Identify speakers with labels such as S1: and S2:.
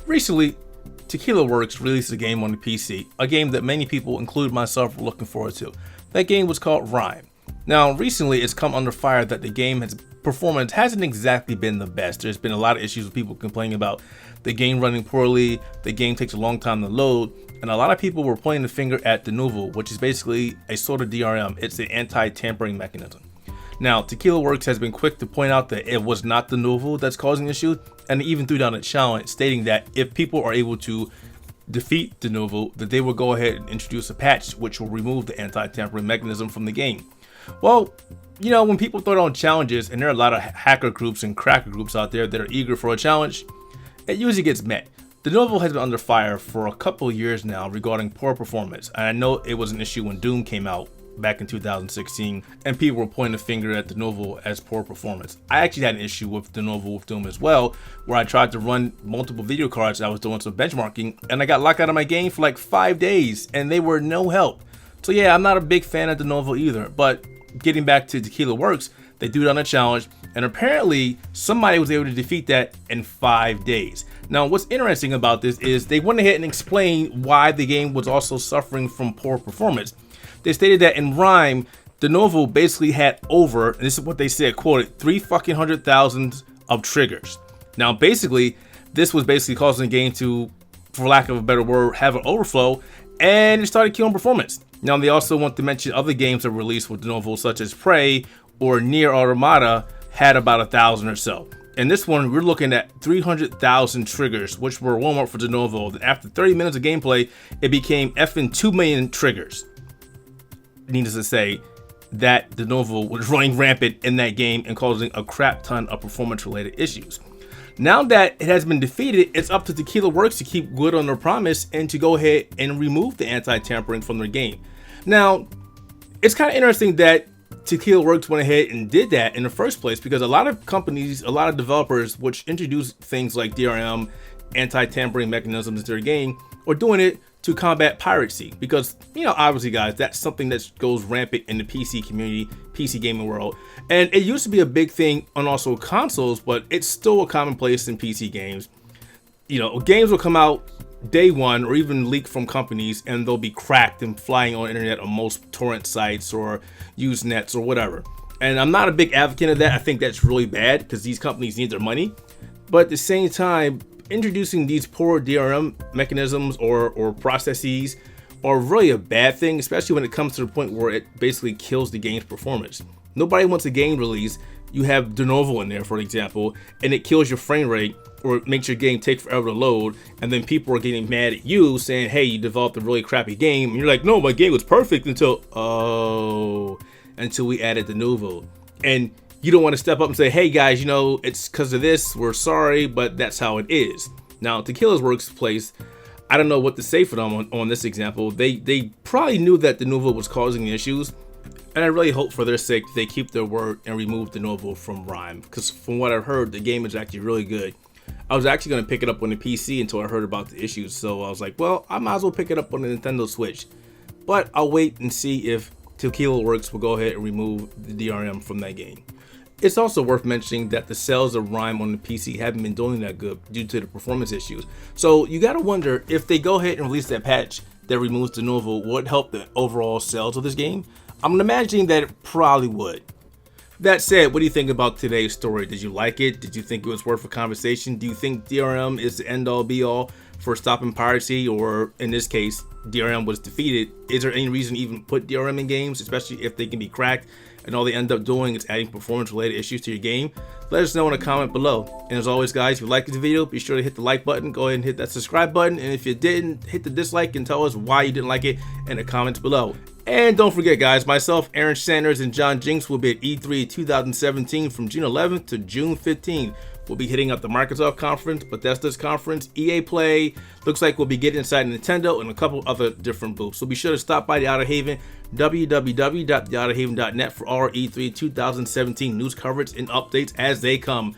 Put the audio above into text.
S1: Recently, Tequila Works released a game on the PC, a game that many people, including myself, were looking forward to. That game was called Rime. Now, recently it's come under fire that the game's performance hasn't exactly been the best. There's been a lot of issues with people complaining about the game running poorly, the game takes a long time to load, and a lot of people were pointing the finger at the Nouveau, which is basically a sort of DRM. It's an anti-tampering mechanism. Now, Tequila Works has been quick to point out that it was not the Nouveau that's causing the issue, and even threw down a challenge stating that if people are able to defeat the Nouveau, that they will go ahead and introduce a patch which will remove the anti-tampering mechanism from the game. Well, you know, when people throw down challenges, and there are a lot of hacker groups and cracker groups out there that are eager for a challenge, it usually gets met. The Nouveau has been under fire for a couple of years now regarding poor performance, and I know it was an issue when Doom came out back in 2016, and people were pointing the finger at the Nouveau as poor performance. I actually had an issue with the Nouveau with Doom as well, where I tried to run multiple video cards. I was doing some benchmarking, and I got locked out of my game for like 5 days, and they were no help. So yeah, I'm not a big fan of the Nouveau either, but getting back to Tequila Works, they do it on a challenge, and apparently somebody was able to defeat that in 5 days. Now, what's interesting about this is they went ahead and explained why the game was also suffering from poor performance. They stated that in Rime, the Nouveau basically had over, and this is what they said, quoted, 300,000 of triggers. Now, basically, this was basically causing the game to, for lack of a better word, have an overflow, and it started killing performance. Now, they also want to mention other games that were released with the Nouveau, such as Prey or Nier Automata, had about 1,000 or so. And this one, we're looking at 300,000 triggers, which were warm up for the Nouveau. Then after 30 minutes of gameplay, it became effing 2 million triggers. Needless to say, that the Nouveau was running rampant in that game and causing a crap ton of performance-related issues. Now that it has been defeated, it's up to Tequila Works to keep good on their promise and to go ahead and remove the anti-tampering from their game. Now, it's kind of interesting that Tequila Works went ahead and did that in the first place, because a lot of companies, a lot of developers which introduce things like DRM, anti-tampering mechanisms into their game, are doing it to combat piracy, because, you know, obviously guys, that's something that goes rampant in the PC community, PC gaming world, and it used to be a big thing on also consoles, but it's still a commonplace in PC games. You know, games will come out day one or even leak from companies, and they'll be cracked and flying on the internet on most torrent sites or Usenets or whatever. And I'm not a big advocate of that. I think that's really bad because these companies need their money, but at the same time, introducing these poor DRM mechanisms or processes are really a bad thing, especially when it comes to the point where it basically kills the game's performance. Nobody wants a game release. You have de novo in there, for example, and it kills your frame rate or it makes your game take forever to load, and then people are getting mad at you saying, hey, you developed a really crappy game, and you're like, no, my game was perfect until we added de novo. And you don't want to step up and say, hey guys, you know, it's because of this, we're sorry, but that's how it is. Now, Tequila Works place, I don't know what to say for them on this example. They probably knew that the Nouveau was causing the issues, and I really hope for their sake they keep their word and remove the Nouveau from Rime, because from what I've heard, the game is actually really good. I was actually going to pick it up on the PC until I heard about the issues, so I was like, well, I might as well pick it up on the Nintendo Switch. But I'll wait and see if Tequila Works will go ahead and remove the DRM from that game. It's also worth mentioning that the sales of Rime on the PC haven't been doing that good due to the performance issues. So you gotta wonder if they go ahead and release that patch that removes the Nouveau, would it help the overall sales of this game? I'm imagining that it probably would. That said, what do you think about today's story? Did you like it? Did you think it was worth a conversation? Do you think DRM is the end all be all for stopping piracy, or in this case, DRM was defeated? Is there any reason to even put DRM in games, especially if they can be cracked and all they end up doing is adding performance related issues to your game? Let us know in a comment below. And as always guys, if you liked this video, be sure to hit the like button, go ahead and hit that subscribe button, and if you didn't, hit the dislike and tell us why you didn't like it in the comments below. And don't forget guys, myself, Aaron Sanders, and John Jinx will be at E3 2017 from June 11th to June 15th. We'll be hitting up the Microsoft conference, Bethesda's conference, EA Play. Looks like we'll be getting inside Nintendo and a couple other different booths. So be sure to stop by the Outerhaven, www.theouterhaven.net for our E3 2017 news coverage and updates as they come.